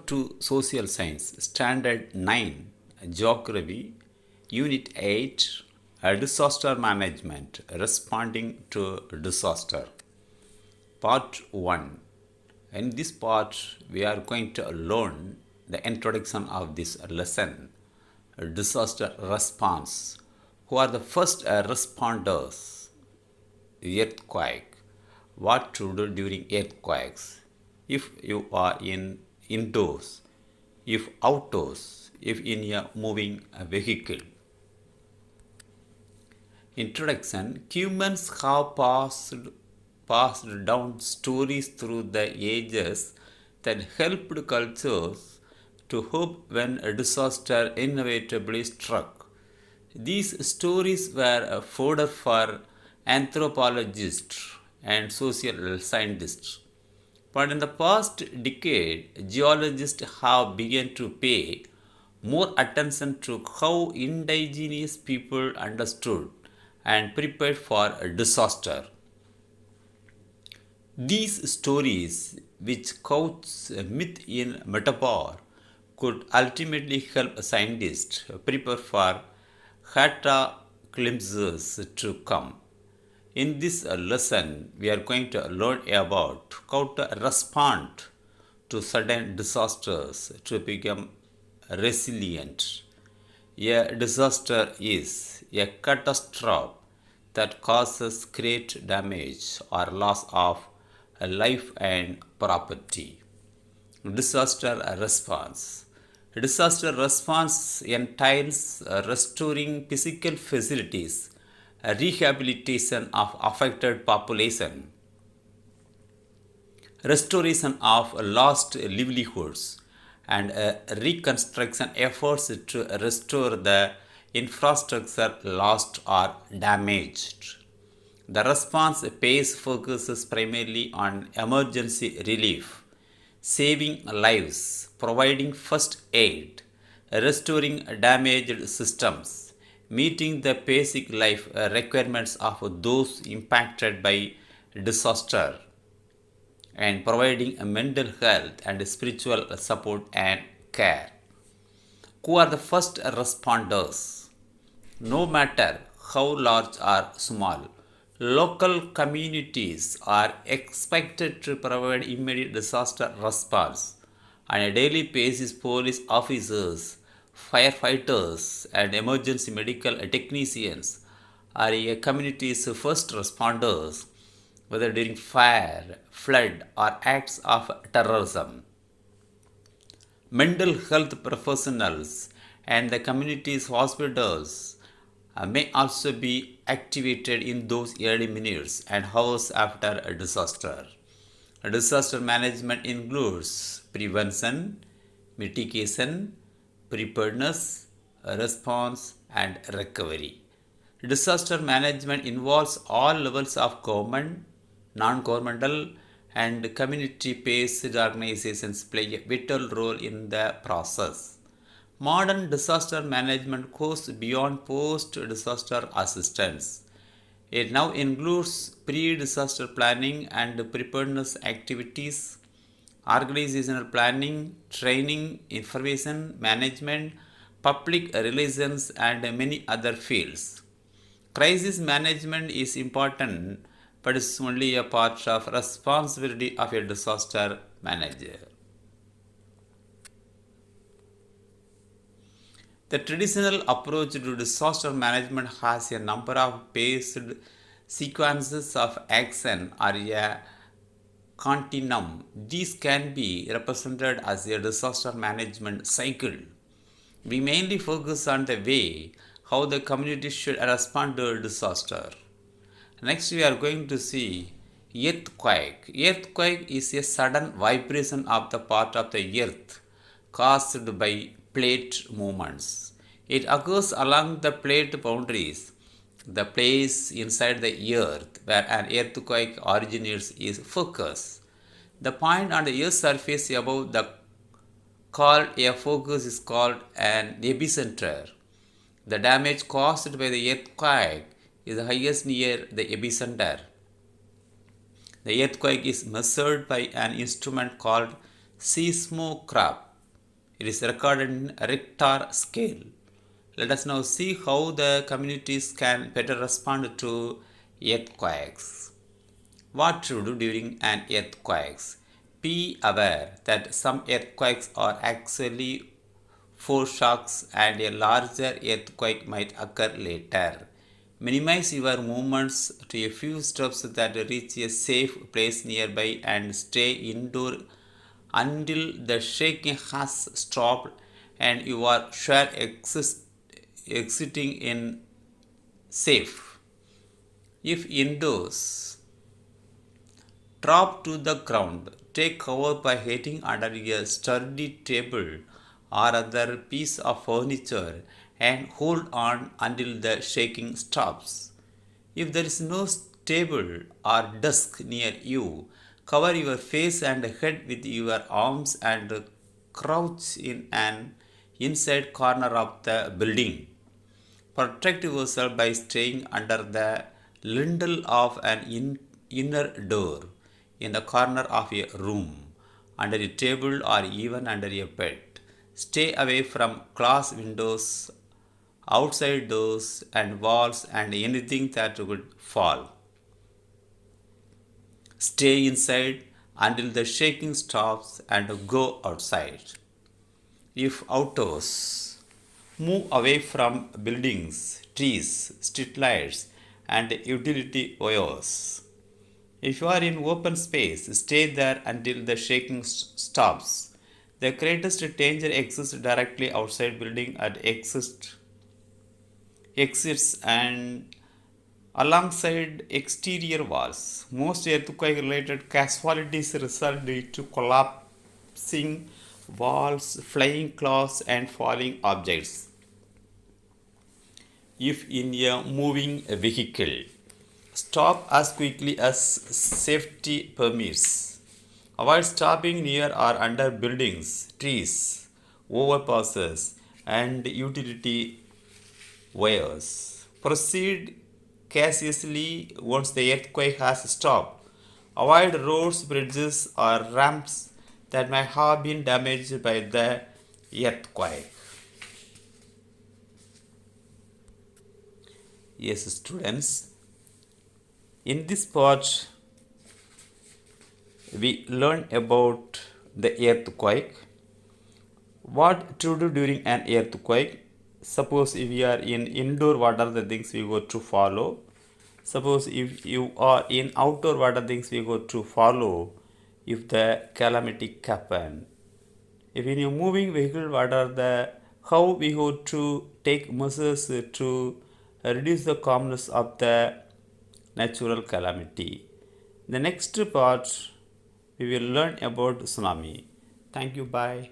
to Social Science, Standard 9, Geography, Unit 8, Disaster Management, Responding to Disaster. Part 1. In this part, we are going to learn the introduction of this lesson, disaster response. Who are the first responders? Earthquake. What to do during earthquakes? If you are indoors, if outdoors, if in a moving vehicle. Introduction. Humans have passed down stories through the ages that helped cultures to hope when a disaster inevitably struck. These stories were a fodder for anthropologists and social scientists. But in the past decade, geologists have begun to pay more attention to how indigenous people understood and prepared for a disaster. These stories, which couch myth in metaphor, could ultimately help scientists prepare for cataclysms to come. In this lesson, we are going to learn about how to respond to sudden disasters to become resilient. A disaster is a catastrophe that causes great damage or loss of life and property. Disaster response. Disaster response entails restoring physical facilities, rehabilitation of affected population, restoration of lost livelihoods, and reconstruction efforts to restore the infrastructure lost or damaged. The response phase focuses primarily on emergency relief, saving lives, providing first aid, restoring damaged systems, meeting the basic life requirements of those impacted by disaster, and providing a mental health and spiritual support and care. Who are the first responders? No matter how large or small, local communities are expected to provide immediate disaster response. On a daily basis, police officers, firefighters, and emergency medical technicians are a community's first responders, whether during fire, flood, or acts of terrorism. Mental health professionals and the community's hospitals may also be activated in those early minutes and hours after a disaster. Disaster management includes prevention, mitigation, preparedness, response, and recovery. Disaster management involves all levels of government, non governmental, and community based organizations play a vital role in the process. Modern disaster management goes beyond post disaster assistance. It now includes pre disaster planning and preparedness activities, organizational planning, training, information management, public relations, and many other fields. Crisis management is important, but it's only a part of responsibility of a disaster manager. The traditional approach to disaster management has a number of based sequences of action or a continuum. These can be represented as a disaster management cycle. We mainly focus on the way how the community should respond to a disaster. Next, we are going to see earthquake. Earthquake is a sudden vibration of the part of the earth caused by plate movements. It occurs along the plate boundaries. The place inside the earth where an earthquake originates is focus. The point on the earth's surface above the called a focus is called an epicenter. The damage caused by the earthquake is highest near the epicenter. The earthquake is measured by an instrument called seismograph. It is recorded in Richter scale. Let us now see how the communities can better respond to earthquakes. What to do during an earthquake? Be aware that some earthquakes are actually foreshocks and a larger earthquake might occur later. Minimize your movements to a few steps that reach a safe place nearby and stay indoor until the shaking has stopped and you are sure exiting in safe. If indoors, drop to the ground. Take cover by hiding under a sturdy table or other piece of furniture and hold on until the shaking stops. If there is no table or desk near you, cover your face and head with your arms and crouch in an inside corner of the building. Protect yourself by staying under the lintel of an inner door, in the corner of a room, under a table, or even under a bed. Stay away from glass windows, outside doors, and walls, and anything that could fall. Stay inside until the shaking stops and go outside. If outdoors, move away from buildings, trees, street lights, and utility wires. If you are in open space, stay there until the shaking stops. The greatest danger exists directly outside building at exits and alongside exterior walls. Most earthquake related casualties result due to collapsing walls, flying clouds, and falling objects. If in a moving vehicle, stop as quickly as safety permits. Avoid stopping near or under buildings, trees, overpasses, and utility wires. Proceed cautiously once the earthquake has stopped. Avoid roads, bridges, or ramps that may have been damaged by the earthquake. Yes, students, in this part we learn about the earthquake. What to do during an earthquake? Suppose if we are in indoor, what are the things we go to follow? Suppose if you are in outdoor, what are the things we go to follow if the calamity happen? If in a moving vehicle, what are the how we go to take measures to reduce the calmness of the natural calamity? The next part we will learn about tsunami. Thank you. Bye.